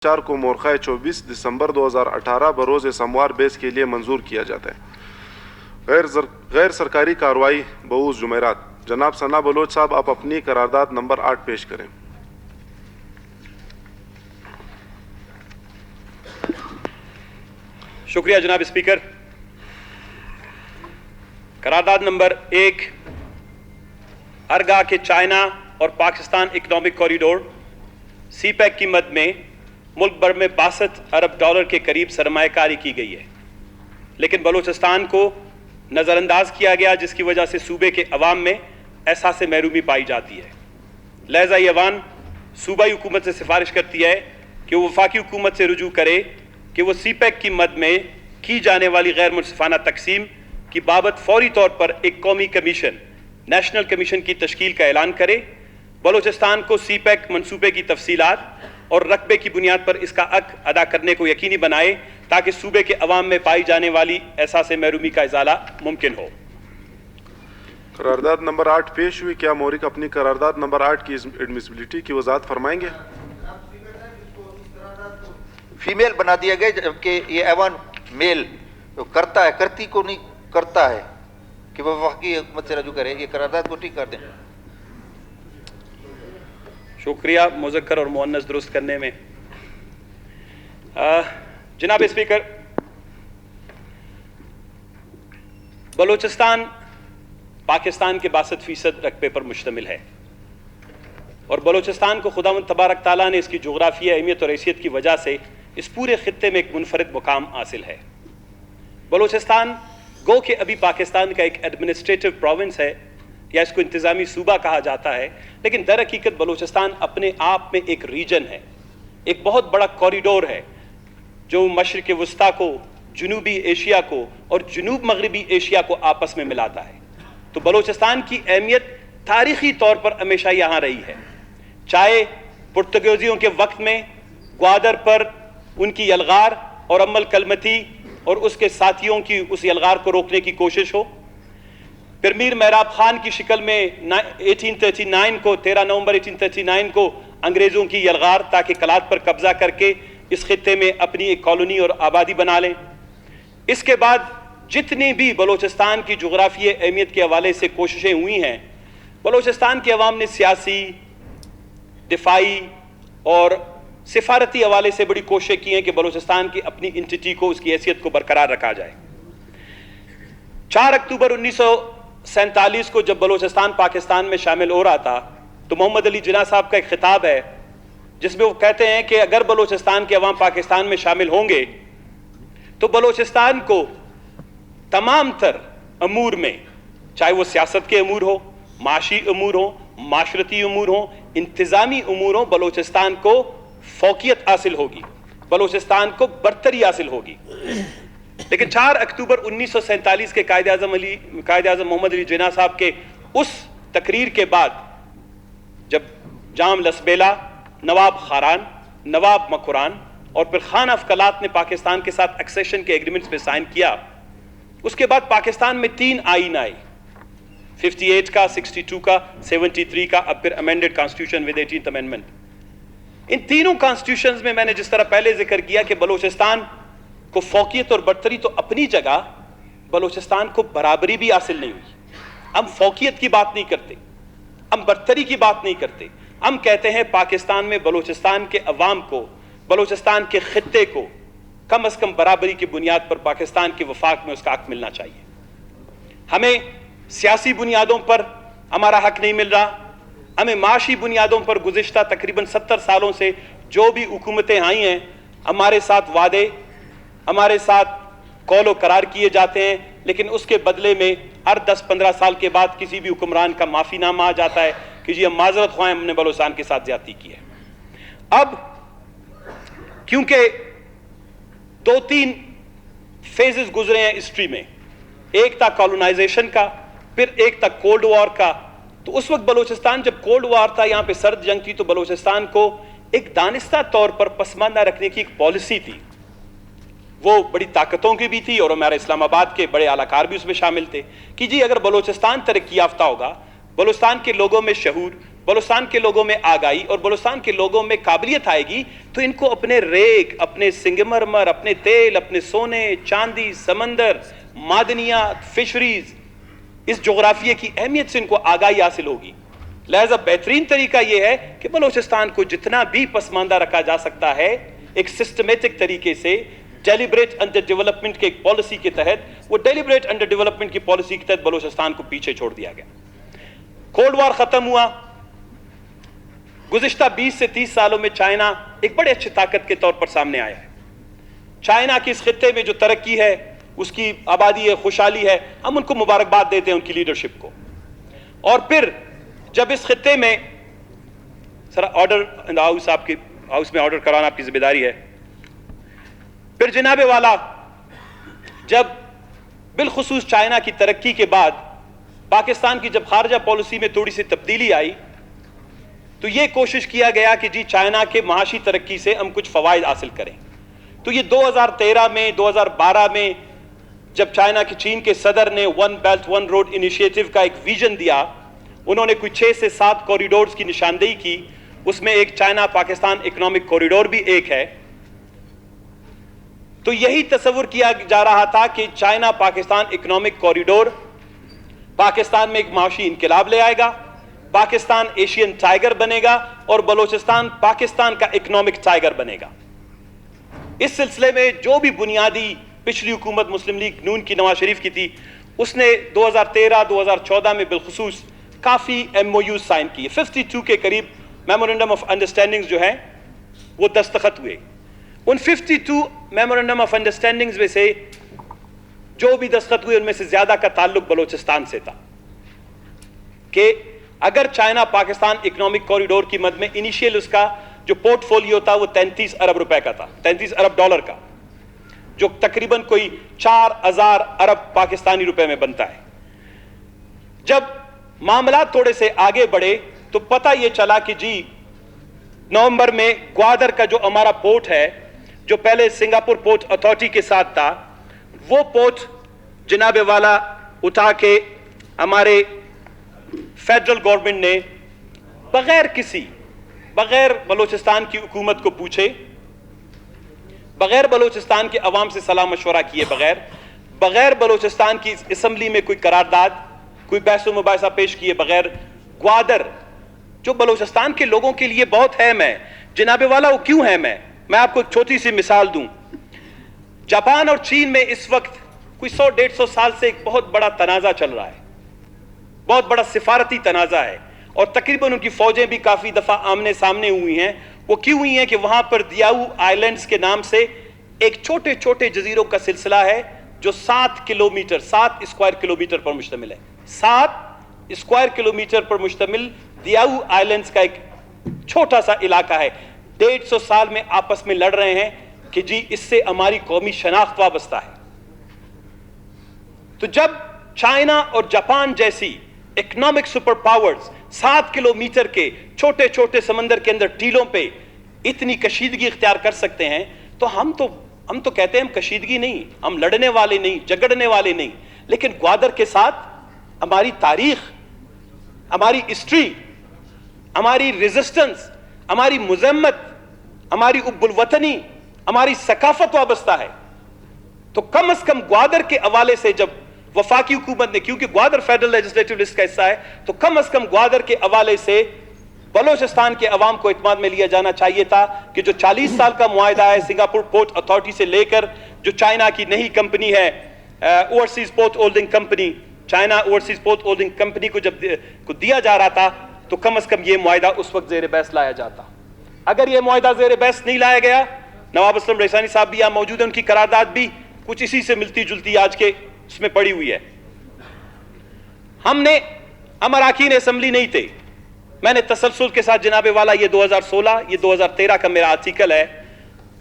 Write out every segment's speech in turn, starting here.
4 کو مورخہ 24 دسمبر 2018 بروز سموار بیس کے لیے منظور کیا جاتا ہے۔ غیر سرکاری کارروائی بؤوس جمعرات۔ جناب ثنا بلوچ صاحب، آپ اپنی قرارداد نمبر 8 پیش کریں۔ شکریہ جناب اسپیکر۔ قرارداد نمبر 1 ارگا کے چائنا اور پاکستان اکنامک کوریڈور سی پیک کی مد میں ملک بھر میں 62 ارب ڈالر کے قریب سرمایہ کاری کی گئی ہے، لیکن بلوچستان کو نظر انداز کیا گیا، جس کی وجہ سے صوبے کے عوام میں احساس محرومی پائی جاتی ہے۔ لہذا یہ ایوان صوبائی حکومت سے سفارش کرتی ہے کہ وہ وفاقی حکومت سے رجوع کرے کہ وہ سی پیک کی مد میں کی جانے والی غیر منصفانہ تقسیم کی بابت فوری طور پر ایک قومی کمیشن، نیشنل کمیشن کی تشکیل کا اعلان کرے، بلوچستان کو سی پیک منصوبے کی تفصیلات اور رقبے کی بنیاد پر اس کا حق ادا کرنے کو یقینی بنائے تاکہ صوبے کے عوام میں پائی جانے والی احساس محرومی کا ازالہ ممکن ہو۔ قرارداد نمبر 8 پیش ہوئی۔ کیا مورخ اپنی قرارداد نمبر 8 کی ایڈمیسیبلٹی کی وضاحت فرمائیں گے؟ فیمیل بنا دیا گیا، جبکہ یہ ایوان میل کرتا ہے، کرتی کو نہیں کرتا ہے کہ وہ وفاقی حکومت سے رجوع کرے۔ یہ قرارداد کو ٹھیک کر دیں۔ شکریہ مذکر اور مؤنث درست کرنے میں۔ جناب اسپیکر، بلوچستان پاکستان کے 62% رقبے پر مشتمل ہے، اور بلوچستان کو خداوند تبارک تعالیٰ نے اس کی جغرافیائی اہمیت اور حیثیت کی وجہ سے اس پورے خطے میں ایک منفرد مقام حاصل ہے۔ بلوچستان گو کہ ابھی پاکستان کا ایک ایڈمنسٹریٹو پروونس ہے، یا اس کو انتظامی صوبہ کہا جاتا ہے، لیکن در حقیقت بلوچستان اپنے آپ میں ایک ریجن ہے، ایک بہت بڑا کوریڈور ہے جو مشرق وسطیٰ کو، جنوبی ایشیا کو اور جنوب مغربی ایشیا کو آپس میں ملاتا ہے۔ تو بلوچستان کی اہمیت تاریخی طور پر ہمیشہ یہاں رہی ہے، چاہے پرتگالیوں کے وقت میں گوادر پر ان کی یلغار اور ام الکلمتی اور اس کے ساتھیوں کی اس یلغار کو روکنے کی کوشش ہو، پھر میر محراب خان کی شکل میں 1839 کو 13 نومبر 1839 کو انگریزوں کی یلغار تاکہ کلات پر قبضہ کر کے اس خطے میں اپنی ایک کالونی اور آبادی بنا لیں۔ اس کے بعد جتنی بھی بلوچستان کی جغرافیائی اہمیت کے حوالے سے کوششیں ہوئی ہیں، بلوچستان کے عوام نے سیاسی، دفاعی اور سفارتی حوالے سے بڑی کوششیں کی ہیں کہ بلوچستان کی اپنی انٹیٹی کو، اس کی حیثیت کو برقرار رکھا جائے۔ 4 اکتوبر 1947 کو جب بلوچستان پاکستان میں شامل ہو رہا تھا تو محمد علی جناح صاحب کا ایک خطاب ہے جس میں وہ کہتے ہیں کہ اگر بلوچستان کے عوام پاکستان میں شامل ہوں گے تو بلوچستان کو تمام تر امور میں، چاہے وہ سیاست کے امور ہو، معاشی امور ہو، معاشرتی امور ہو، انتظامی امور ہو، بلوچستان کو فوقیت حاصل ہوگی، بلوچستان کو برتری حاصل ہوگی۔ لیکن 4 اکتوبر 1947 کے قائد اعظم محمد علی جناح صاحب کے اس تقریر کے بعد جب جام لسبیلا، نواب خاران، نواب مکران اور پھر خان افقلات نے پاکستان کے ساتھ ایکسیشن کے ایگریمنٹس پہ سائن کیا، اس کے بعد پاکستان میں 3 آئین آئے، 58 کا، 62 کا، 73 کا، اب پھر امینڈڈ کانسٹیٹیوشن ود 18th امینڈمنٹ۔ ان تینوں کانسٹیٹیوشنز میں نے جس طرح پہلے ذکر کیا کہ بلوچستان کو فوقیت اور برتری تو اپنی جگہ، بلوچستان کو برابری بھی حاصل نہیں ہوئی۔ ہم فوقیت کی بات نہیں کرتے، ہم برتری کی بات نہیں کرتے، ہم کہتے ہیں پاکستان میں بلوچستان کے عوام کو، بلوچستان کے خطے کو کم از کم برابری کی بنیاد پر پاکستان کے وفاق میں اس کا حق ملنا چاہیے۔ ہمیں سیاسی بنیادوں پر ہمارا حق نہیں مل رہا، ہمیں معاشی بنیادوں پر گزشتہ تقریباً 70 سالوں سے جو بھی حکومتیں آئی ہیں، ہمارے ساتھ وعدے، ہمارے ساتھ قول و قرار کیے جاتے ہیں، لیکن اس کے بدلے میں ہر 10-15 سال کے بعد کسی بھی حکمران کا معافی نامہ آ جاتا ہے کہ جی ہم معذرت خواہیں، ہم نے بلوچستان کے ساتھ زیادتی کی ہے۔ اب کیونکہ 2-3 فیزز گزرے ہیں ہسٹری میں، ایک تھا کالونائزیشن کا، پھر ایک تھا کولڈ وار کا، تو اس وقت بلوچستان جب کولڈ وار تھا، یہاں پہ سرد جنگ تھی، تو بلوچستان کو ایک دانستہ طور پر پسماندہ رکھنے کی ایک پالیسی تھی، وہ بڑی طاقتوں کی بھی تھی اور ہمارے اسلام آباد کے بڑے اعلیٰ کار بھی اس میں شامل تھے کہ جی اگر بلوچستان ترقی یافتہ ہوگا، بلوچستان کے لوگوں میں شعور، بلوچستان کے لوگوں میں آگائی اور بلوچستان کے لوگوں میں قابلیت آئے گی تو ان کو اپنے ریگ، اپنے سنگمرمر، اپنے تیل، اپنے سونے، چاندی، سمندر، معدنیات، فشریز، اس جغرافیے کی اہمیت سے ان کو آگاہی حاصل ہوگی. لہذا بہترین طریقہ یہ ہے کہ بلوچستان کو جتنا بھی پسماندہ رکھا جا سکتا ہے ایک سسٹمیٹک طریقے سے، ڈیلیبریٹ انڈر ڈیولپمنٹ کے ایک پالیسی کے تحت، وہ ڈیلیبریٹ انڈر ڈیولپمنٹ کی پالیسی کے تحت بلوچستان کو پیچھے چھوڑ دیا گیا. کولڈ وار ختم ہوا. گزشتہ 20 سے 30 سالوں میں چائنا ایک بڑے اچھی طاقت کے طور پر سامنے آیا ہے. چائنا کی اس خطے میں جو ترقی ہے، اس کی آبادی ہے، خوشحالی ہے، ہم ان کو مبارکباد دیتے ہیں ان کی لیڈرشپ کو. اور پھر جب اس خطے میں سر آرڈر ہاؤس، آپ کے ہاؤس میں آرڈر کرانا آپ کی ذمہ داری ہے. پھر جناب والا جب بالخصوص چائنا کی ترقی کے بعد پاکستان کی جب خارجہ پالیسی میں تھوڑی سی تبدیلی آئی تو یہ کوشش کیا گیا کہ جی چائنا کے معاشی ترقی سے ہم کچھ فوائد حاصل کریں. تو یہ 2013 میں 2012 میں جب چائنا کی چین کے صدر نے one belt one road initiative کا ایک ویژن دیا، انہوں نے کوئی 6 سے 7 کوریڈورز کی نشاندہی کی، اس میں ایک چائنا پاکستان اکنامک کوریڈور بھی ایک ہے. تو یہی تصور کیا جا رہا تھا کہ China Pakistan economic corridor Pakistan میں ایک معاشی انقلاب لے آئے گا، پاکستان ایشین ٹائیگر بنے گا اور بلوچستان پاکستان کا اکنامک ٹائیگر بنے گا. اس سلسلے میں جو بھی بنیادی پچھلی حکومت مسلم لیگ نون کی نواز شریف کی تھی، اس نے 2013-2014 میں بالخصوص کافی ایم او یو سائن کیے. 52 کے قریب میمورنڈم آف انڈرسٹینڈنگز جو ہیں وہ دستخط ہوئے. ان 52 میمورنڈم آف انڈرسٹینڈنگز میں سے جو بھی دستخط ہوئے ان میں سے زیادہ کا تعلق بلوچستان سے تھا کہ اگر چائنا پاکستان اکنامک کوریڈور کی مد میں انیشیل اس کا جو پورٹ فولیو تھا وہ 33 ارب روپے کا تھا، 33 ارب ڈالر کا، جو تقریباً کوئی 4000 ارب پاکستانی روپے میں بنتا ہے. جب معاملات تھوڑے سے آگے بڑھے تو پتہ یہ چلا کہ جی نومبر میں گوادر کا جو ہمارا پورٹ ہے، جو پہلے سنگاپور پورٹ اتھارٹی کے ساتھ تھا، وہ پورٹ جناب والا اٹھا کے ہمارے فیڈرل گورنمنٹ نے بغیر بلوچستان کی حکومت کو پوچھے، بغیر بلوچستان کے عوام سے صلاح مشورہ کیے، بغیر بلوچستان کی اسمبلی میں کوئی قرارداد، کوئی بحث و مباحثہ پیش کیے بغیر، گوادر جو بلوچستان کے لوگوں کے لیے بہت اہم ہے. جناب والا وہ کیوں اہم ہے؟ میں آپ کو ایک چھوٹی سی مثال دوں. جاپان اور چین میں اس وقت کوئی 100-150 سال سے ایک بہت بڑا تنازع چل رہا ہے، بہت بڑا سفارتی تنازع ہے، اور تقریباً ان کی فوجیں بھی کافی دفعہ آمنے سامنے ہوئی ہیں. وہ کیوں ہوئی ہیں کہ وہاں پر دیاؤ آئیلینڈز کے نام سے ایک چھوٹے چھوٹے جزیروں کا سلسلہ ہے جو 7 اسکوائر کلومیٹر پر مشتمل ہے. 7 اسکوائر کلومیٹر پر مشتمل دیاؤ آئیلینڈز کا ایک چھوٹا سا علاقہ ہے. 150 سال میں آپس میں لڑ رہے ہیں کہ جی اس سے ہماری قومی شناخت وابستہ ہے. تو جب چائنا اور جاپان جیسی اکنامک سپر پاورز 7 کلومیٹر کے چھوٹے چھوٹے سمندر کے اندر ٹیلوں پہ اتنی کشیدگی اختیار کر سکتے ہیں تو ہم تو کہتے ہیں ہم کشیدگی نہیں، ہم لڑنے والے نہیں، جگڑنے والے نہیں، لیکن گوادر کے ساتھ ہماری تاریخ، ہماری ہسٹری، ہماری ریزسٹنس، ہماری مذمت، ہماری حب الوطنی، ہماری ثقافت وابستہ ہے. تو کم از کم گوادر کے حوالے سے جب وفاقی حکومت نے، کیونکہ گوادر فیڈرل لیجسلیٹو لسٹ کا حصہ ہے، تو کم از کم گوادر کے حوالے سے بلوچستان کے عوام کو اعتماد میں لیا جانا چاہیے تھا کہ جو 40 سال کا معاہدہ ہے سنگاپور پورٹ اتھارٹی سے لے کر جو چائنا کی نئی کمپنی ہے overseas port holding company, China overseas port holding company کو جب دیا جا رہا تھا تو کم از کم یہ معاہدہ اس وقت زیر بحث لایا جاتا. اگر یہ معاہدہ زیر بحث نہیں لایا گیا، نواب اسلم ریحسانی صاحب بھی یہاں موجود ہیں، ان کی قرارداد بھی کچھ اسی سے ملتی جلتی آج کے اس میں پڑی ہوئی ہے. ہم اراکین اسمبلی نہیں تھے. میں نے تسلسل کے ساتھ جناب والا یہ 2016 یہ 2013 کا میرا آرٹیکل ہے،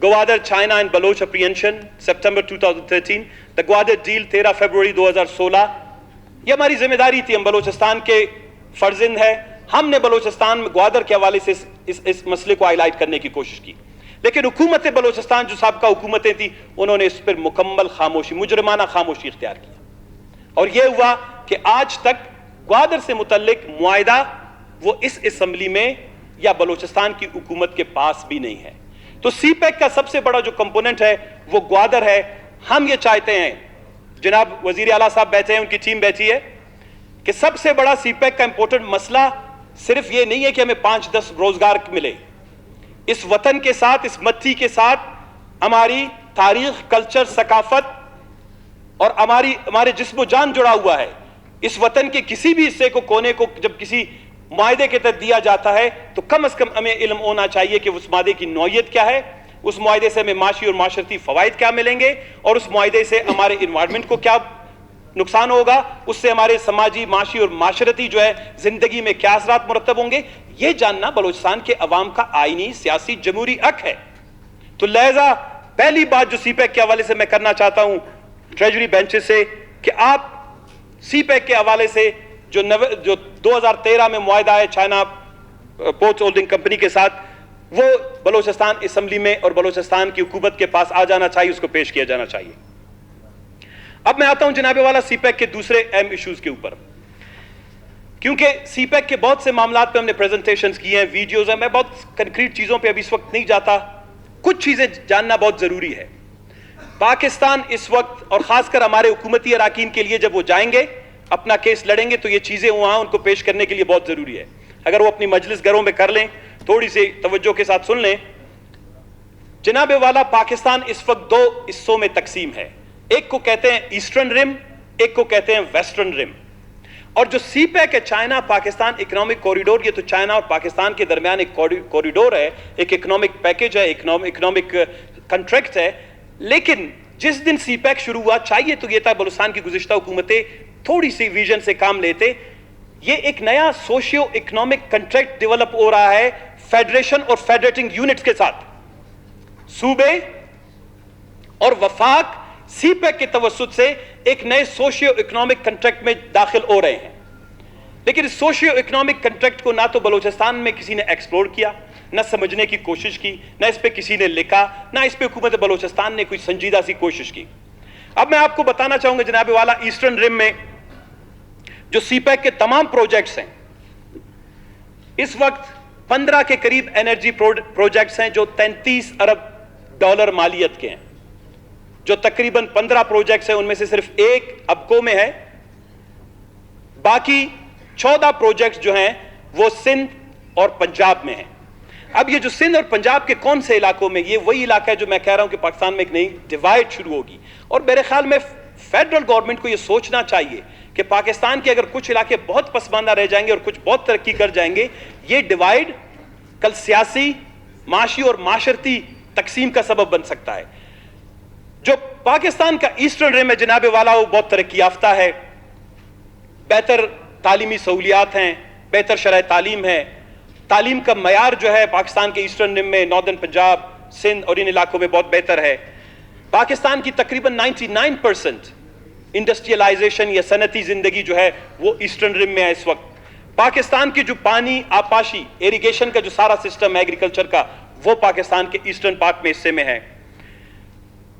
Gwadar China and Baloch apprehension September 2013، the Gwadar deal 13 فروری 2016. یہ ہماری ذمہ داری تھی، ہم بلوچستان کے فرزند ہیں، ہم نے بلوچستان میں گوادر کے حوالے سے اس مسئلے کو ہائی لائٹ کرنے کی کوشش کی. لیکن حکومت بلوچستان جو سابقہ حکومتیں تھیں انہوں نے اس پر مکمل خاموشی، مجرمانہ خاموشی اختیار کی. اور یہ ہوا کہ آج تک گوادر سے متعلق معاہدہ وہ اس اسمبلی میں یا بلوچستان کی حکومت کے پاس بھی نہیں ہے. تو سی پیک کا سب سے بڑا جو کمپوننٹ ہے وہ گوادر ہے. ہم یہ چاہتے ہیں, جناب وزیر اعلیٰ صاحب بیٹھے ہیں, ان کی ٹیم بیٹھی ہے, کہ سب سے بڑا سی پیک کا امپورٹنٹ مسئلہ صرف یہ نہیں ہے کہ ہمیں 5-10 روزگار ملے. اس وطن کے ساتھ, اس مٹی کے ساتھ ہماری تاریخ, کلچر, ثقافت اور ہمارے جسم و جان جڑا ہوا ہے. اس وطن کے کسی بھی حصے کو, کونے کو جب کسی معاہدے کے تحت دیا جاتا ہے تو کم از کم ہمیں علم ہونا چاہیے کہ اس معاہدے کی نوعیت کیا ہے, اس معاہدے سے ہمیں معاشی اور معاشرتی فوائد کیا ملیں گے, اور اس معاہدے سے ہمارے انوائرمنٹ کو کیا نقصان ہوگا, اس سے ہمارے سماجی, معاشی اور معاشرتی جو ہے زندگی میں کیا اثرات مرتب ہوں گے. یہ جاننا بلوچستان کے عوام کا آئینی, سیاسی, جمہوری حق ہے. تو لہذا پہلی بات جو سی پیک کے حوالے سے میں کرنا چاہتا ہوں ٹریجری بینچز سے, کہ آپ سی پیک کے حوالے سے جو 2013 میں معاہدہ ہے چائنا پورٹ ہولڈنگ کمپنی کے ساتھ, وہ بلوچستان اسمبلی میں اور بلوچستان کی حکومت کے پاس آ جانا چاہیے, اس کو پیش کیا جانا چاہیے. اب میں آتا ہوں جناب والا سی پیک کے دوسرے اہم ایشوز کے اوپر, کیونکہ سی پیک کے بہت سے معاملات پہ ہم نے پریزنٹیشنز کی ہیں, ویڈیوز ہیں, میں بہت کنکریٹ چیزوں پہ ابھی اس وقت نہیں جاتا. کچھ چیزیں جاننا بہت ضروری ہے. پاکستان اس وقت, اور خاص کر ہمارے حکومتی اراکین کے لیے, جب وہ جائیں گے اپنا کیس لڑیں گے تو یہ چیزیں وہاں ان کو پیش کرنے کے لیے بہت ضروری ہے. اگر وہ اپنی مجلس گھروں میں کر لیں, تھوڑی سی توجہ کے ساتھ سن لیں. جناب والا, پاکستان اس وقت 2 حصوں میں تقسیم ہے. ایک کو کہتے ہیں ایسٹرن رم, ایک کو کہتے ہیں ویسٹرن رم. اور جو سی پیک ہے, چائنا پاکستان اکنامک کوریڈور, یہ تو چائنا اور پاکستان کے درمیان ایک کوریڈور ہے, ایک اکنامک پیکج ہے, اکنامک کنٹریکٹ ہے. لیکن جس دن سی پیک شروع ہوا, چاہیے تو یہ تھا بلوچستان کی گزشتہ حکومتیں تھوڑی سی ویژن سے کام لیتے. یہ ایک نیا سوشیو اکنامک کنٹریکٹ ڈیولپ ہو رہا ہے فیڈریشن اور فیڈریٹنگ یونٹس کے ساتھ. صوبے اور وفاق سی پیک کے توسط سے ایک نئے سوشیو اکنامک کنٹریکٹ میں داخل ہو رہے ہیں. لیکن اس سوشیو اکنامک کنٹریکٹ کو نہ تو بلوچستان میں کسی نے ایکسپلور کیا, نہ سمجھنے کی کوشش کی, نہ اس پہ کسی نے لکھا, نہ اس پہ حکومت بلوچستان نے کوئی سنجیدہ سی کوشش کی. اب میں آپ کو بتانا چاہوں گا جناب والا, ایسٹرن رم میں جو سی پیک کے تمام پروجیکٹس ہیں, اس وقت 15 کے قریب انرجی پروجیکٹس ہیں جو $33 ارب مالیت کے ہیں. جو تقریباً 15 پروجیکٹس ہیں ان میں سے صرف ایک ابکو میں ہے, باقی 14 پروجیکٹس جو ہیں وہ سندھ اور پنجاب میں ہیں. اب یہ جو سندھ اور پنجاب کے کون سے علاقوں میں, یہ وہی علاقہ ہے جو میں کہہ رہا ہوں کہ پاکستان میں ایک نئی ڈیوائڈ شروع ہوگی. اور میرے خیال میں فیڈرل گورنمنٹ کو یہ سوچنا چاہیے کہ پاکستان کے اگر کچھ علاقے بہت پسماندہ رہ جائیں گے اور کچھ بہت ترقی کر جائیں گے, یہ ڈیوائڈ کل سیاسی, معاشی اور معاشرتی تقسیم کا سبب بن سکتا ہے. جو پاکستان کا ایسٹرن رم ہے جناب والا, وہ بہت ترقی یافتہ ہے, بہتر تعلیمی سہولیات ہیں, بہتر شرح تعلیم ہے, تعلیم کا معیار جو ہے پاکستان کے ایسٹرن رم میں, ناردرن پنجاب, سندھ اور ان علاقوں میں بہت بہتر ہے. پاکستان کی تقریباً 99% انڈسٹریلائزیشن یا صنعتی زندگی جو ہے وہ ایسٹرن رم میں ہے اس وقت. پاکستان کی جو پانی, آبپاشی, ایریگیشن کا جو سارا سسٹم ہے ایگریکلچر کا, وہ پاکستان کے ایسٹرن پارٹ میں حصے میں ہے.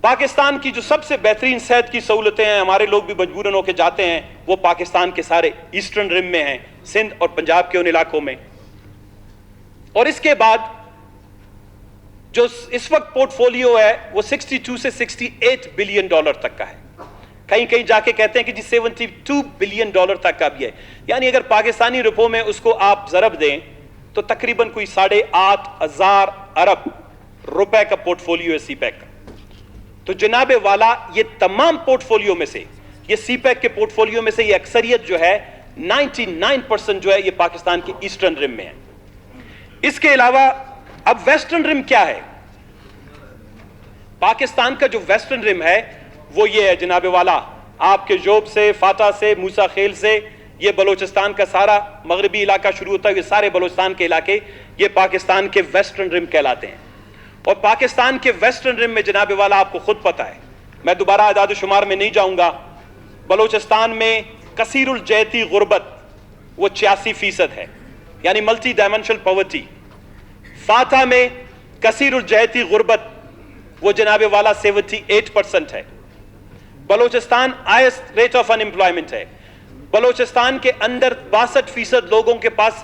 پاکستان کی جو سب سے بہترین صحت کی سہولتیں ہیں, ہمارے لوگ بھی مجبوراً ہو کے جاتے ہیں, وہ پاکستان کے سارے ایسٹرن رم میں ہیں, سندھ اور پنجاب کے ان علاقوں میں. اور اس کے بعد جو اس وقت پورٹ فولیو ہے وہ 62 سے 68 بلین ڈالر تک کا ہے. کہیں کہیں جا کے کہتے ہیں کہ جی 72 بلین ڈالر تک کا بھی ہے. یعنی اگر پاکستانی روپوں میں اس کو آپ ضرب دیں تو تقریباً کوئی 8,500 ارب روپے کا پورٹ فولیو ہے سی پیک کا. تو جناب والا, یہ تمام پورٹ فولیو میں سے, یہ سی پیک کے پورٹ فولیو میں سے یہ اکثریت جو ہے 99% جو ہے یہ پاکستان کے ایسٹرن رم میں ہے. اس کے علاوہ اب ویسٹرن رم کیا ہے؟ پاکستان کا جو ویسٹرن رم ہے وہ یہ ہے جناب والا, آپ کے جوب سے, فاٹا سے, موسیٰ خیل سے, یہ بلوچستان کا سارا مغربی علاقہ شروع ہوتا ہے, یہ سارے بلوچستان کے علاقے یہ پاکستان کے ویسٹرن رم کہلاتے ہیں. اور پاکستان کے ویسٹرن رم میں جناب والا آپ کو خود پتا ہے, میں دوبارہ اعداد و شمار میں نہیں جاؤں گا, بلوچستان میں کثیر الجہتی غربت وہ 86% ہے, یعنی ملٹی ڈائمینشنل پاورٹی. فاتح میں کثیر الجہتی غربت وہ جناب والا 78% ہے. Balochistan highest rate of in employment ہے. بلوچستان کے اندر 62% لوگوں کے پاس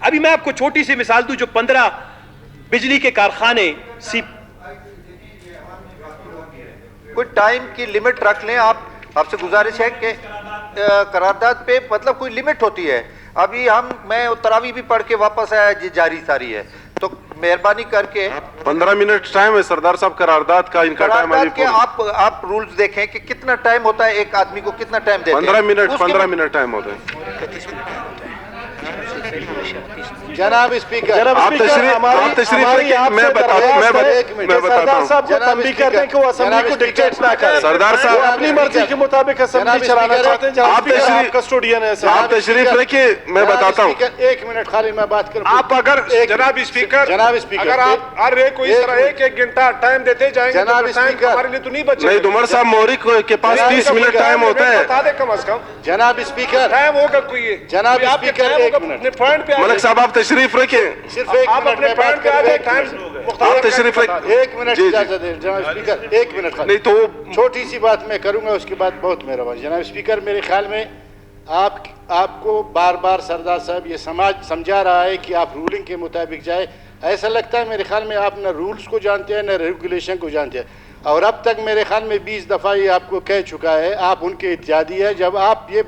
ابھی میں آپ کو چھوٹی سی مثال دوں, جو 15 بجلی کے کارخانے کوئی ٹائم کی لمٹ رکھ لیں. آپ سے گزارش ہے کہ قرارداد پہ مطلب کوئی لمٹ ہوتی ہے. ابھی میں تراویح بھی پڑھ کے واپس آیا, جاری ساری ہے, تو مہربانی کر کے 15 منٹ ٹائم ہے سردار صاحب قرارداد کا. ان کا ٹائم قرارداد کے آپ رولز دیکھیں کہ کتنا ٹائم ہوتا ہے, ایک آدمی کو کتنا ٹائم دیتے ہیں. 15 منٹ ٹائم ہوتا ہے. جناب اسپیکر, آپ تشریف رکھیں, میں بتاتا ہوں. تنبیہ کر دیں کہ وہ اسمبلی کو ڈکٹیٹ نہ کریں. سردار صاحب اپنی مرضی کے مطابق اسمبلی چلانا چاہتے ہیں. آپ کسٹوڈین ہیں. آپ تشریف رکھیں, میں بتاتا ہوں. ایک منٹ خالی میں بات کروں. آپ اگر جناب اسپیکر اگر آپ ہر ایک کو اس طرح ایک گھنٹہ ٹائم دیتے جائیں گے تو ٹائم ہمارے لیے تو نہیں بچے. نہیں, عمر صاحب موری کے پاس 30 منٹ ٹائم ہوتا ہے. بتا دیں کم از کم جناب اسپیکر, ٹائم ہوگا کوئی. جناب اسپیکر, ایک منٹ. اپنے پوائنٹ پہ ملک صاحب آپ تشریف رکھیں. صرف ایک آپ منٹ اپنے میں پوائنٹ بات پہ آ جائیں. کروں. ٹائم آپ تشریف رکھیں. ایک منٹ اجازت دیں جناب اسپیکر, ایک منٹ خالی. نہیں تو چھوٹی سی بات میں کروں گا, اس کے بعد بہت مہربانی. جناب اسپیکر, میرے خیال میں آپ کو بار بار سردار صاحب یہ سمجھا رہا ہے کہ آپ رولنگ کے مطابق جائے. ایسا لگتا ہے میرے خیال میں آپ نہ رولز کو جانتے ہیں نہ ریگولیشن کو جانتے ہیں, اور اب تک میرے خیال میں 20 دفعہ یہ آپ کو کہہ چکا ہے. آپ ان کے اتحادی ہے. جب آپ یہ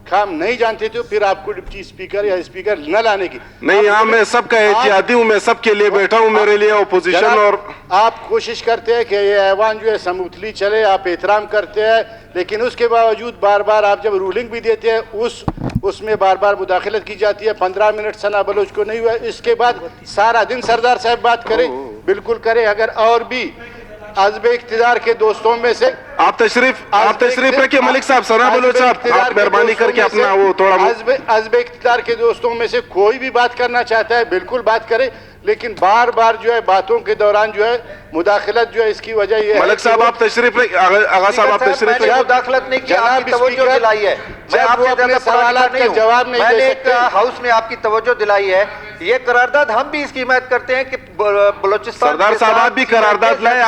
کام نہیں جانتے تو پھر آپ کو ڈپٹی اسپیکر یا اسپیکر نہ لانے کی. نہیں, یہاں میں سب کا اتحادی ہوں, میں سب کے لیے بیٹھا ہوں. میرے لیے اپوزیشن اور آپ کوشش کرتے ہیں کہ یہ ایوان جو ہے سموتھلی چلے, آپ احترام کرتے ہیں, لیکن اس کے باوجود بار بار آپ جب رولنگ بھی دیتے ہیں اس میں بار بار مداخلت کی جاتی ہے. 15 منٹ ثنا بلوچ کو نہیں ہوا, اس کے بعد سارا دن سردار صاحب بات کریں, بالکل کریں. اگر اور بھی حزب اقتدار کے دوستوں میں سے آپ تشریف رکھیں. ملک صاحب, ثنا بلوچ صاحب, آپ مہربانی کر کے اپنا وہ تھوڑا حزب اقتدار کے دوستوں میں سے کوئی بھی بات کرنا چاہتا ہے بالکل بات کرے, لیکن بار بار جو ہے باتوں کے دوران جو ہے مداخلت جو ہے, اس کی وجہ یہ ہے. ملک صاحب آپ تشریف رکھیں. آغا صاحب آپ تشریف میں نے رکھیں. مداخلت نہیں کی, آپ کی توجہ دلائی ہے. میں آپ سے اپنے زیادہ سوالات کا جواب نہیں میں دے نے سکتے. ہاؤس میں آپ کی توجہ دلائی ہے. یہ قرارداد ہم بھی اس کی حمایت کرتے ہیں کہ بلوچستان سردار صاحب آپ بھی قرارداد لائیں,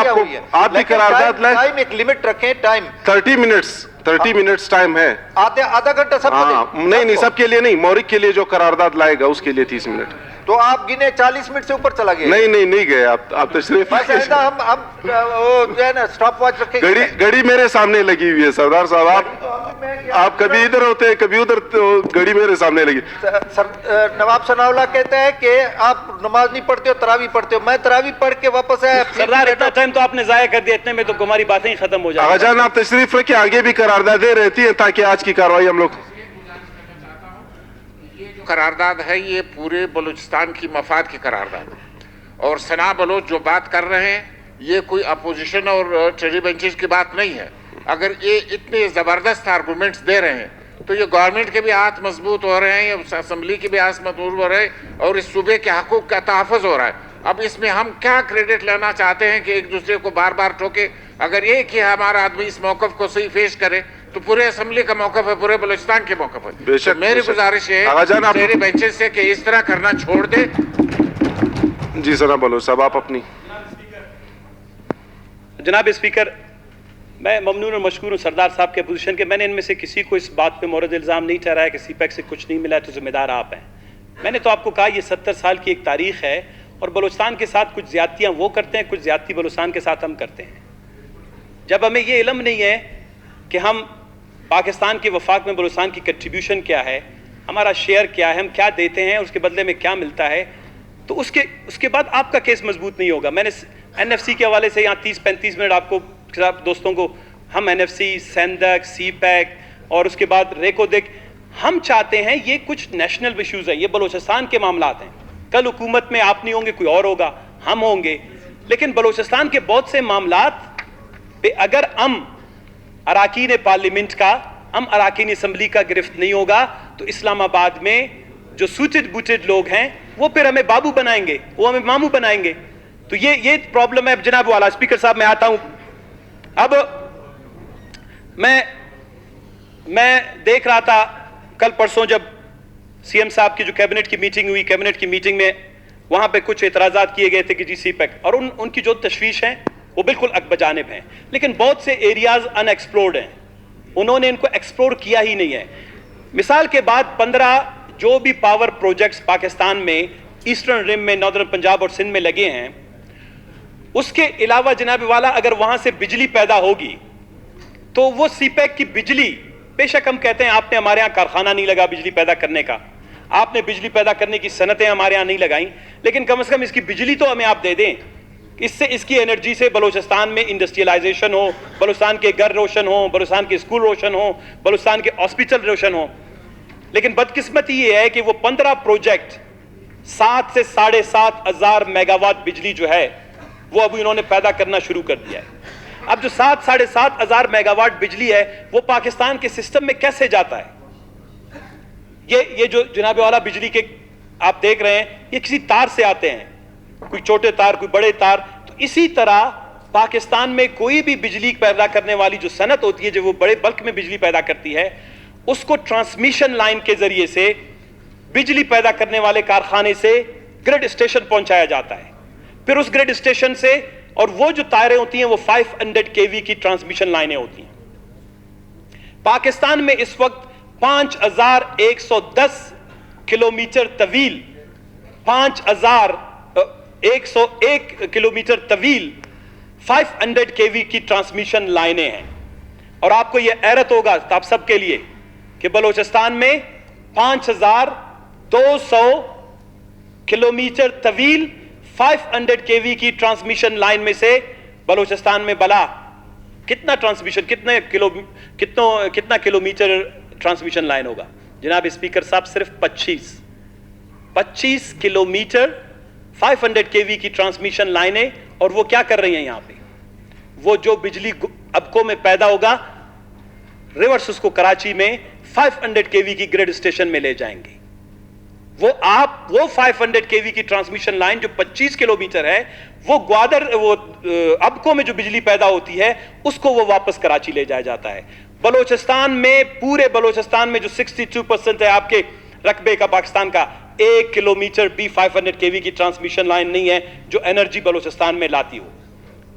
آپ بھی قرارداد لائیں. ٹائم ایک لمٹ رکھیں. ٹائم 30 منٹس ٹائم ہے. آدھا گھنٹہ سب کو دیں. نہیں, سب کے لیے نہیں, مورک کے لیے جو قرارداد لائے گا اس کے لیے 30 منٹ. تو آپ گنے 40 منٹ سے اوپر چلا گیا. نہیں گئے. آپ تشریف بس ایسا ہم جو ہے نا اسٹاپ واچ رکھیں. گھڑی میرے سامنے لگی ہوئی ہے سردار صاحب. آپ کبھی ادھر ہوتے ہیں کبھی ادھر, گھڑی میرے سامنے لگی. نواب ثناء اللہ کہتا ہے کہ آپ نماز نہیں پڑھتے ہو, تراویح پڑھتے ہو. میں تراویح پڑھ کے واپس آیا. سردار اتنا ٹائم تو آپ نے ضائع کر دیا, اتنے میں تو ہماری باتیں ہی ختم ہو جائیں. آغا جان آپ تشریف رکھیں, آگے بھی قراردادیں رہتی ہیں تاکہ آج کی کاروائی ہم لوگ. قرارداد ہے یہ پورے بلوچستان کی مفاد کی قرارداد ہے, اور ثنا بلوچ جو بات کر رہے ہیں یہ کوئی اپوزیشن اور ٹریڈی بینچز کی بات نہیں ہے. اگر یہ اتنے زبردست آرگومنٹس دے رہے ہیں تو یہ گورنمنٹ کے بھی ہاتھ مضبوط ہو رہے ہیں, اسمبلی کے بھی ہاتھ مضبوط ہو رہے ہیں, اور اس صوبے کے حقوق کا تحفظ ہو رہا ہے. اب اس میں ہم کیا کریڈٹ لینا چاہتے ہیں کہ ایک دوسرے کو بار بار ٹوکے؟ اگر ایک ہی ہمارا آدمی اس موقف کو صحیح پیش کرے تو پورے اسمبلی کا موقف ہے, پورے بلوچستان کے موقف ہے. میری گزارش ہے ٹریڈی بینچز سے کہ اس طرح کرنا چھوڑ دے. جی ثنا بلوچ صاحب آپ اپنی. جناب اسپیکر, میں ممنون اور مشکور ہوں سردار صاحب کے پوزیشن کے. میں نے ان میں سے کسی کو اس بات پہ مورد الزام نہیں ٹھہرایا کہ سی پیک سے کچھ نہیں ملا ہے تو ذمہ دار آپ ہیں. میں نے تو آپ کو کہا یہ 70 سال کی ایک تاریخ ہے, اور بلوچستان کے ساتھ کچھ زیادتیاں وہ کرتے ہیں, کچھ زیادتی بلوچستان کے ساتھ ہم کرتے ہیں. جب ہمیں یہ علم نہیں ہے کہ ہم پاکستان کے وفاق میں بلوچستان کی کنٹریبیوشن کیا ہے, ہمارا شیئر کیا ہے, ہم کیا دیتے ہیں, اس کے بدلے میں کیا ملتا ہے, تو اس کے بعد آپ کا کیس مضبوط نہیں ہوگا. میں نے NFC کے حوالے سے یہاں 30-35 منٹ آپ کو دوستوں کو, ہم NFC, سیندک, سی پیک اور اس کے بعد ریکو دیکھ, ہم چاہتے ہیں یہ کچھ نیشنل ایشوز ہیں, یہ بلوچستان کے معاملات ہیں. کل حکومت میں آپ نہیں ہوں گے, کوئی اور ہوگا, ہم ہوں گے, لیکن بلوچستان کے بہت سے معاملات پہ اگر ہم اراکین پارلیمنٹ کا, ہم اراکین اسمبلی کا گرفت نہیں ہوگا تو اسلام آباد میں جو سوٹڈ بوٹڈ لوگ ہیں وہ پھر ہمیں بابو بنائیں گے, وہ ہمیں مامو بنائیں گے. تو یہ پرابلم ہے. جناب والا اسپیکر صاحب میں آتا ہوں. اب میں دیکھ رہا تھا کل پرسوں جب سی ایم صاحب کی جو کیبنٹ کی میٹنگ ہوئی, کیبنٹ کی میٹنگ میں وہاں پہ کچھ اعتراضات کیے گئے تھے کہ جی سی پیک, اور ان کی جو تشویش ہیں وہ بالکل اک بجانب ہیں, لیکن بہت سے ایریاز ان ایکسپلورڈ ہیں, انہوں نے ان کو ایکسپلور کیا ہی نہیں ہے. مثال کے بعد 15 جو بھی پاور پروجیکٹس پاکستان میں ایسٹرن رم میں، ناردرن پنجاب اور سندھ میں لگے ہیں، اس کے علاوہ جناب والا اگر وہاں سے بجلی پیدا ہوگی تو وہ سی پیک کی بجلی، بے شک ہم کہتے ہیں آپ نے ہمارے ہاں کارخانہ نہیں لگا بجلی پیدا کرنے کا، آپ نے بجلی پیدا کرنے کی صنعتیں ہمارے ہاں نہیں لگائیں، لیکن کم از کم اس کی بجلی تو ہمیں آپ دے دیں، اس سے اس کی انرجی سے بلوچستان میں انڈسٹریلائزیشن ہو، بلوچستان کے گھر روشن ہوں، بلوچستان کے اسکول روشن ہوں، بلوچستان کے ہاسپٹل روشن ہوں۔ لیکن بدقسمتی یہ ہے کہ وہ 15 پروجیکٹ 7 سے 7.5 ہزار میگا واٹ بجلی جو ہے وہ ابھی انہوں نے پیدا کرنا شروع کر دیا ہے۔ اب جو 7-7.5 ہزار میگا واٹ بجلی ہے وہ پاکستان کے سسٹم میں کیسے جاتا ہے؟ یہ جو جناب والا بجلی کے آپ دیکھ رہے ہیں یہ کسی تار سے آتے ہیں، کوئی چھوٹے تار کوئی بڑے تار، تو اسی طرح پاکستان میں کوئی بھی بجلی پیدا کرنے والی جو صنعت ہوتی ہے جو وہ بڑے بلک میں بجلی پیدا کرتی ہے، اس کو ٹرانسمیشن لائن کے ذریعے سے بجلی پیدا کرنے والے کارخانے سے گرڈ اسٹیشن پہنچایا جاتا ہے، پھر اس گرڈ اسٹیشن سے، اور وہ جو تاریں ہوتی ہیں وہ 500 kV کی ٹرانسمیشن لائنیں ہوتی ہیں۔ پاکستان میں اس وقت 5110 کلومیٹر طویل 5101 کلومیٹر طویل 500 kV کی ٹرانسمیشن لائنیں ہیں، اور آپ کو یہ حیرت ہوگا آپ سب کے لیے کہ بلوچستان میں 5200 کلومیٹر طویل 500 kV کی ٹرانسمیشن لائن میں سے بلوچستان میں بلا کتنا ٹرانسمیشن کتنا کلومیٹر ٹرانسمیشن لائن ہوگا جناب اسپیکر صاحب؟ صرف 25 کلومیٹر 500 kV کی ٹرانسمیشن لائنیں، اور وہ کیا کر رہی ہیں یہاں پہ؟ وہ جو بجلی ابکو میں پیدا ہوگا ریورس اس کو کراچی میں 500 kV کی گریڈ اسٹیشن میں لے جائیں گے۔ وہ 500 kV کی ٹرانسمیشن لائن جو 25 کلومیٹر ہے وہ ابکو میں جو بجلی پیدا ہوتی ہے اس کو وہ واپس کراچی لے جایا جاتا ہے۔ بلوچستان میں، پورے بلوچستان میں جو 62% ہے آپ کے رقبے کا پاکستان کا، 1 کلومیٹر بھی 500 kV کی ٹرانسمیشن لائن نہیں ہے جو انرجی بلوچستان میں لاتی ہو۔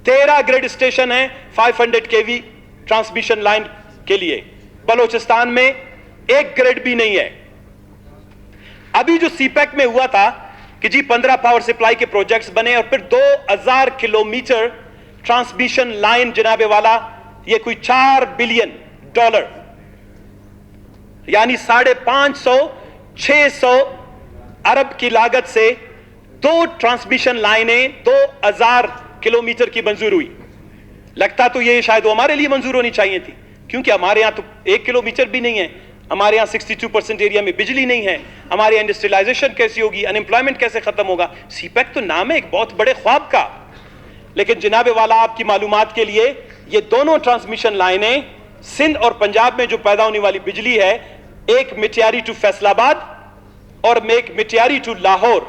13 گریڈ اسٹیشن ہیں 500 kV ٹرانسمیشن لائن کے لیے، بلوچستان میں 1 گریڈ بھی نہیں ہے۔ ابھی جو سی پیک میں ہوا تھا کہ جی 15 پاور سپلائی کے پروجیکٹس بنے اور پھر 2000 کلومیٹر ٹرانسمیشن لائن جناب والا، یہ کوئی $4 بلین یعنی 550-600 ارب کی لاگت سے 2 ٹرانسمیشن لائنیں 2000 کلومیٹر کی منظور ہوئی۔ لگتا تو یہ شاید وہ ہمارے لیے منظور ہونی چاہیے تھی، کیونکہ ہمارے یہاں تو 1 کلومیٹر بھی نہیں ہے، ہمارے یہاں 62% ایریا میں بجلی نہیں ہے، ہمارے یہاں انڈسٹریلائزیشن کیسی ہوگی، ان ایمپلائمنٹ کیسے ختم ہوگا؟ سی پیک تو نام ہے ایک بہت بڑے خواب کا، لیکن جناب والا آپ کی معلومات کے لیے یہ دونوں ٹرانسمیشن لائنیں سندھ اور پنجاب میں جو پیدا ہونے والی بجلی ہے، ایک مٹیاری ٹو فیصل آباد اور ایک مٹیاری ٹو لاہور،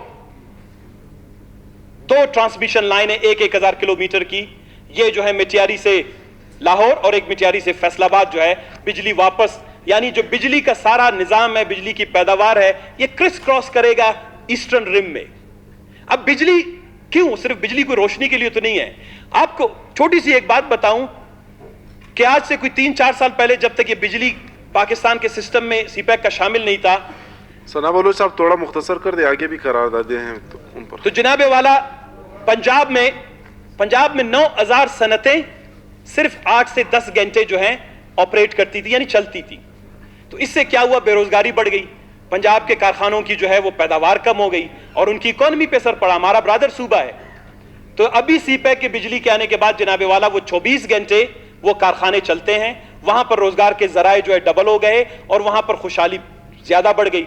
2 ٹرانسمیشن لائنیں 1000 کلومیٹر کی، یہ جو ہے مٹیاری سے لاہور اور ایک مٹیاری سے فیصل آباد جو ہے بجلی واپس، یعنی جو بجلی کا سارا نظام ہے، بجلی کی پیداوار ہے، یہ کرس کراس کرے گا ایسٹرن رم میں۔ اب بجلی کیوں؟ صرف بجلی کو روشنی کے لیے تو نہیں ہے۔ آپ کو چھوٹی سی ایک بات بتاؤں کہ آج سے کوئی 3-4 سال پہلے جب تک یہ بجلی پاکستان کے سسٹم میں سی پیک کا شامل نہیں تھا، ثنا بلوچ صاحب تھوڑا مختصر کر دیں، آگے بھی قراردادیں ہیں تو ان پر۔ تو جناب والا پنجاب میں 9000 صنعتیں صرف 8 سے 10 گھنٹے جو ہیں آپریٹ کرتی تھی، یعنی چلتی تھی۔ تو اس سے کیا ہوا؟ بے روزگاری بڑھ گئی، پنجاب کے کارخانوں کی جو ہے وہ پیداوار کم ہو گئی اور ان کی اکانومی پہ اثر پڑا۔ ہمارا برادر صوبہ ہے، تو ابھی سی پیک کے بجلی کے آنے کے بعد جناب والا وہ 24 گھنٹے وہ کارخانے چلتے ہیں، وہاں پر روزگار کے ذرائع جو ہے ڈبل ہو گئے اور وہاں پر خوشحالی زیادہ بڑھ گئی۔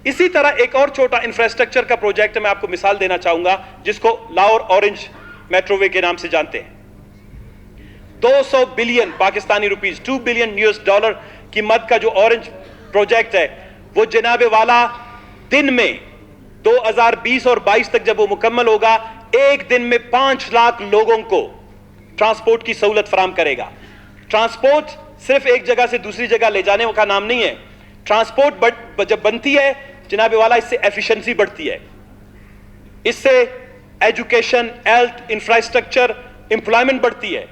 اسی طرح ایک اور چھوٹا انفراسٹرکچر کا پروجیکٹ میں آپ کو مثال دینا چاہوں گا جس کو لاہور اورنج میٹرو وے کے نام سے جانتے ہیں۔ 200 بلین پاکستانی روپیز، $2 بلین کی مد کا جو اورنج پروجیکٹ ہے وہ جناب والا دن میں 2020 اور 22 تک جب وہ مکمل ہوگا، ایک دن میں 5 لاکھ لوگوں کو ٹرانسپورٹ کی سہولت فراہم کرے گا۔ ٹرانسپورٹ صرف ایک جگہ سے دوسری جگہ لے جانے کا نام نہیں ہے، ٹرانسپورٹ جب بنتی ہے جناب والا اس سے ایفیشنسی بڑھتی ہے، اس سے ایجوکیشن، ہیلتھ، انفراسٹرکچر، امپلائمنٹ بڑھتی ہے۔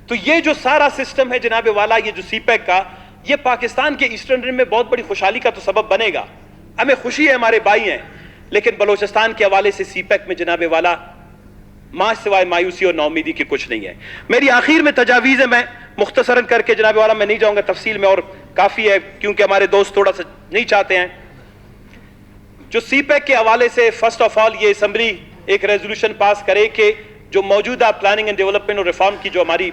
تو یہ جو سارا سسٹم ہے جناب والا، یہ جو سی پیک کا، یہ پاکستان کے ایسٹرن رم میں بہت بڑی خوشحالی کا تو سبب بنے گا، ہمیں خوشی ہے ہمارے بھائی ہیں، لیکن بلوچستان کے حوالے سے سی پیک میں جناب والا ماں سوائے مایوسی اور ناامیدی کی کچھ نہیں ہے۔ میری آخر میں تجاویز ہے، میں مختصراً کر کے جناب والا میں نہیں جاؤں گا تفصیل میں، اور کافی ہے کیونکہ ہمارے دوست تھوڑا سا نہیں چاہتے ہیں۔ جو سی پیک کے حوالے سے فرسٹ آف آل یہ اسمبلی ایک ریزولوشن پاس کرے کہ جو موجودہ پلاننگ اینڈ ڈیولپمنٹ اور ریفارم کی جو ہماری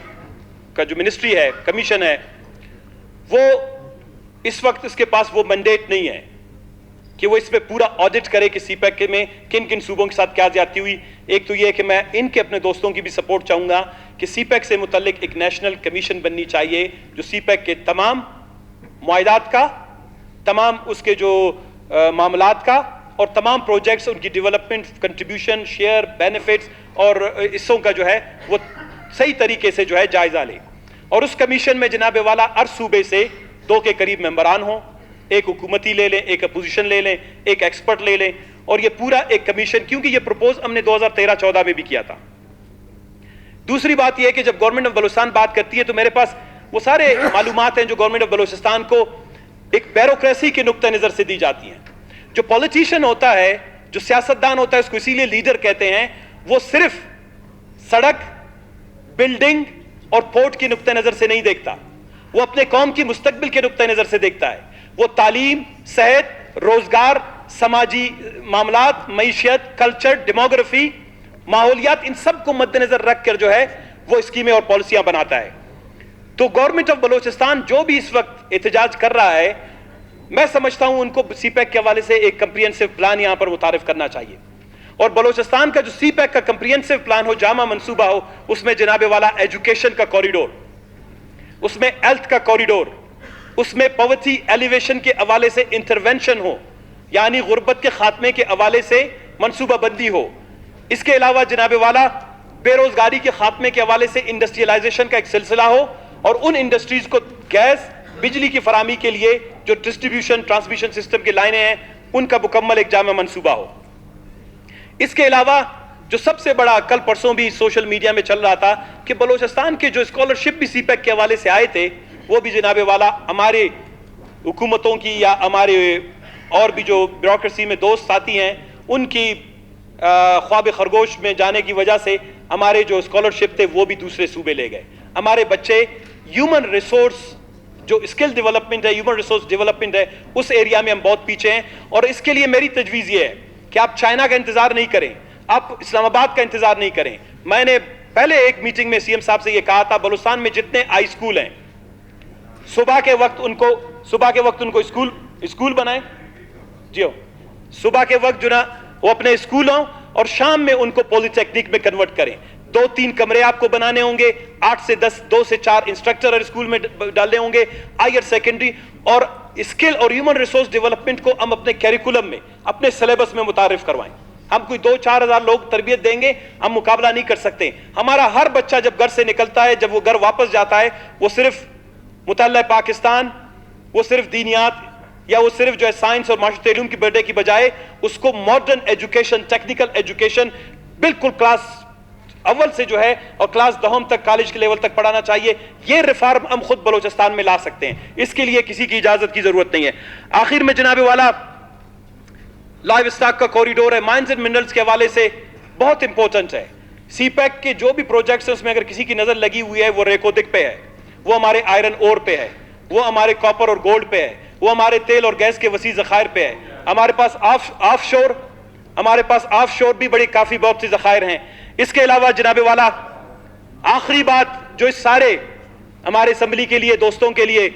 کا جو منسٹری ہے، کمیشن ہے، وہ اس وقت اس کے پاس وہ مینڈیٹ نہیں ہے کہ وہ اس پہ پورا آڈٹ کرے کہ سی پیک میں کن کن صوبوں کے ساتھ کیا زیادتی ہوئی۔ ایک تو یہ ہے کہ میں ان کے اپنے دوستوں کی بھی سپورٹ چاہوں گا کہ سی پیک سے متعلق ایک نیشنل کمیشن بننی چاہیے جو سی پیک کے تمام معاہدات کا، تمام اس کے جو معاملات کا اور تمام پروجیکٹس، ان کی ڈیولپمنٹ، کنٹریبیوشن، شیئر، بینیفٹس اور حصوں کا جو ہے وہ صحیح طریقے سے جو ہے جائزہ لے۔ اور اس کمیشن میں جناب والا ہر صوبے سے 2 کے قریب ممبران ہوں، ایک حکومتی لے لیں، ایک اپوزیشن لے لیں، ایک ایکسپرٹ لے لیں، اور یہ پورا ایک کمیشن، کیونکہ یہ پروپوز ہم نے 2013-14 میں بھی کیا تھا۔ دوسری بات یہ ہے کہ جب گورنمنٹ آف بلوچستان بات کرتی ہے تو میرے پاس وہ سارے معلومات ہیں جو گورنمنٹ آف بلوچستان کو ایک بیوروکریسی کے نقطہ نظر سے دی جاتی ہیں۔ جو پولیٹیشین ہوتا ہے، جو سیاستدان ہوتا ہے، اس کو اسی لیے لیڈر کہتے ہیں، وہ صرف سڑک، بلڈنگ اور پورٹ کے نقطہ نظر سے نہیں دیکھتا، وہ اپنے قوم کی مستقبل کے نقطہ نظر سے دیکھتا ہے۔ وہ تعلیم، صحت، روزگار، سماجی معاملات، معیشت، کلچر، ڈیموگرافی، ماحولیات، ان سب کو مد نظر رکھ کر جو ہے وہ اسکیمیں اور پالیسیاں بناتا ہے۔ تو گورنمنٹ آف بلوچستان جو بھی اس وقت احتجاج کر رہا ہے، میں سمجھتا ہوں ان کو سی پیک کے حوالے سے ایک کمپریہنسو پلان یہاں پر متعارف کرنا چاہیے، اور بلوچستان کا جو سی پیک کا کمپریہنسو پلان ہو، جامع منصوبہ ہو، اس میں جناب والا ایجوکیشن کا کوریڈور، اس میں ہیلتھ کا کوریڈور، اس میں پاورٹی ایلیویشن کے حوالے سے انٹرونشن ہو، یعنی غربت کے خاتمے کے حوالے سے منصوبہ بندی ہو۔ اس کے علاوہ جناب والا بے روزگاری کے خاتمے کے حوالے سے انڈسٹریلائزیشن کا ایک سلسلہ ہو، اور ان انڈسٹریز کو گیس، بجلی کی فراہمی کے لیے جو ڈسٹریبیوشن ٹرانسمیشن سسٹم کی لائنیں ہیں ان کا مکمل ایک جامع منصوبہ ہو۔ اس کے علاوہ جو سب سے بڑا، کل پرسوں بھی سوشل میڈیا میں چل رہا تھا کہ بلوچستان کے جو اسکالرشپ بھی سی پیک کے حوالے سے آئے تھے، وہ بھی جناب والا ہمارے حکومتوں کی یا ہمارے اور بھی جو بیوروکریسی میں دوست ساتھی ہیں ان کی خواب خرگوش میں جانے کی وجہ سے ہمارے جو اسکالرشپ تھے وہ بھی دوسرے صوبے لے گئے۔ ہمارے بچے ہیومن ریسورس جو اسکل ڈیولپمنٹ ہے، ہیومن ریسورس ڈیولپمنٹ ہے، اس ایریا میں ہم بہت پیچھے ہیں، اور اس کے لیے میری تجویز یہ ہے کہ آپ چائنا کا انتظار نہیں کریں، آپ اسلام آباد کا انتظار نہیں کریں۔ میں نے پہلے ایک میٹنگ میں سی ایم صاحب سے یہ کہا تھا، بلوچستان میں جتنے ہائی اسکول ہیں، صبح کے وقت ان کو اسکول بنائیں، جی ہو، صبح کے وقت جو نا وہ اپنے اسکول ہوں، اور شام میں ان کو پولی ٹیکنیک میں کنورٹ کریں۔ 2-3 کمرے آپ کو بنانے ہوں گے، 8 سے 10، 2 سے 4 انسٹرکٹر اور اسکول میں ڈالنے ہوں گے، ہائر سیکنڈری، اور اسکل اور ہیومن ریسورس ڈیولپمنٹ کو ہم اپنے کیریکولم میں، اپنے سلیبس میں متعارف کروائیں۔ ہم کوئی 2-4 ہزار لوگ تربیت دیں گے، ہم مقابلہ نہیں کر سکتے۔ ہمارا ہر بچہ جب گھر سے نکلتا ہے، جب وہ گھر واپس جاتا ہے، وہ صرف مطالعہ پاکستان، وہ صرف دینیات یا وہ صرف جو ہے سائنس اور معاشرتی علوم کی پڑھنے کی بجائے اس کو ماڈرن ایجوکیشن، ٹیکنیکل ایجوکیشن بالکل کلاس اول سے جو ہے اور کلاس 10 تک کالج کے لیول تک پڑھانا چاہیے۔ یہ ریفارم ہم خود بلوچستان میں لا سکتے ہیں، اس کے لیے کسی کی اجازت کی ضرورت نہیں ہے۔ آخر میں جناب والا لائیو اسٹاک کا کوریڈور ہے، مائنز اینڈ منرلز کے حوالے سے بہت امپورٹنٹ ہے۔ سی پیک کے جو بھی پروجیکٹس ہیں اس میں اگر کسی کی نظر لگی ہوئی ہے، وہ ریکودک پہ ہے، وہ ہمارے آئرن اور پہ ہے، وہ ہمارے کاپر اور گولڈ پہ ہے، وہ ہمارے تیل اور گیس کے وسیع ذخائر پہ ہے، ہمارے پاس آف شور بھی بڑی کافی بہت سی ذخائر ہیں۔ اس کے علاوہ جناب والا آخری بات جو اس سارے ہمارے اسمبلی کے لیے، دوستوں کے لیے،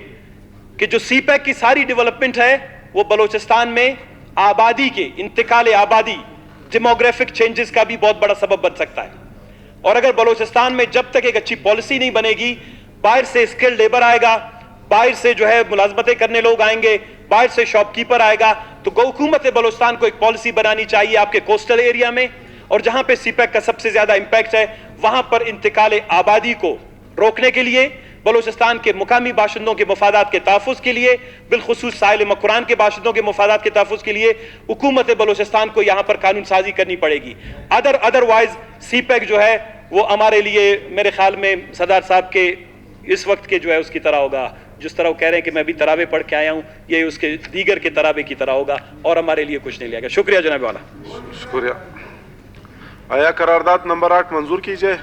کہ جو سی پیک کی ساری ڈیولپمنٹ ہے وہ بلوچستان میں آبادی کے انتقال آبادی، ڈیموگرافک چینجز کا بھی بہت بڑا سبب بن سکتا ہے۔ اور اگر بلوچستان میں جب تک ایک اچھی پالیسی نہیں بنے گی، باہر سے اسکل لیبر آئے گا، باہر سے جو ہے ملازمتیں کرنے لوگ آئیں گے، باہر سے شاپ کیپر آئے گا، تو حکومت بلوچستان کو ایک پالیسی بنانی چاہیے آپ کے کوسٹل ایریا میں، اور جہاں پہ سی پیک کا سب سے زیادہ امپیکٹ ہے وہاں پر انتقال آبادی کو روکنے کے لیے، بلوچستان کے مقامی باشندوں کے مفادات کے تحفظ کے لیے، بالخصوص ساحل مکران کے باشندوں کے مفادات کے تحفظ کے لیے حکومت بلوچستان کو یہاں پر قانون سازی کرنی پڑے گی۔ ادروائز سی پیک جو ہے وہ ہمارے لیے میرے خیال میں صدر صاحب کے اس وقت کے جو ہے اس کی طرح ہوگا جس طرح وہ کہہ رہے ہیں کہ میں بھی تراویح پڑھ کے آیا ہوں، یہ اس کے دیگر کے تراویح کی طرح ہوگا اور ہمارے لیے کچھ نہیں لے گا. شکریہ جناب والا. شکریہ. آیا قرارداد نمبر 8 منظور کیجئے.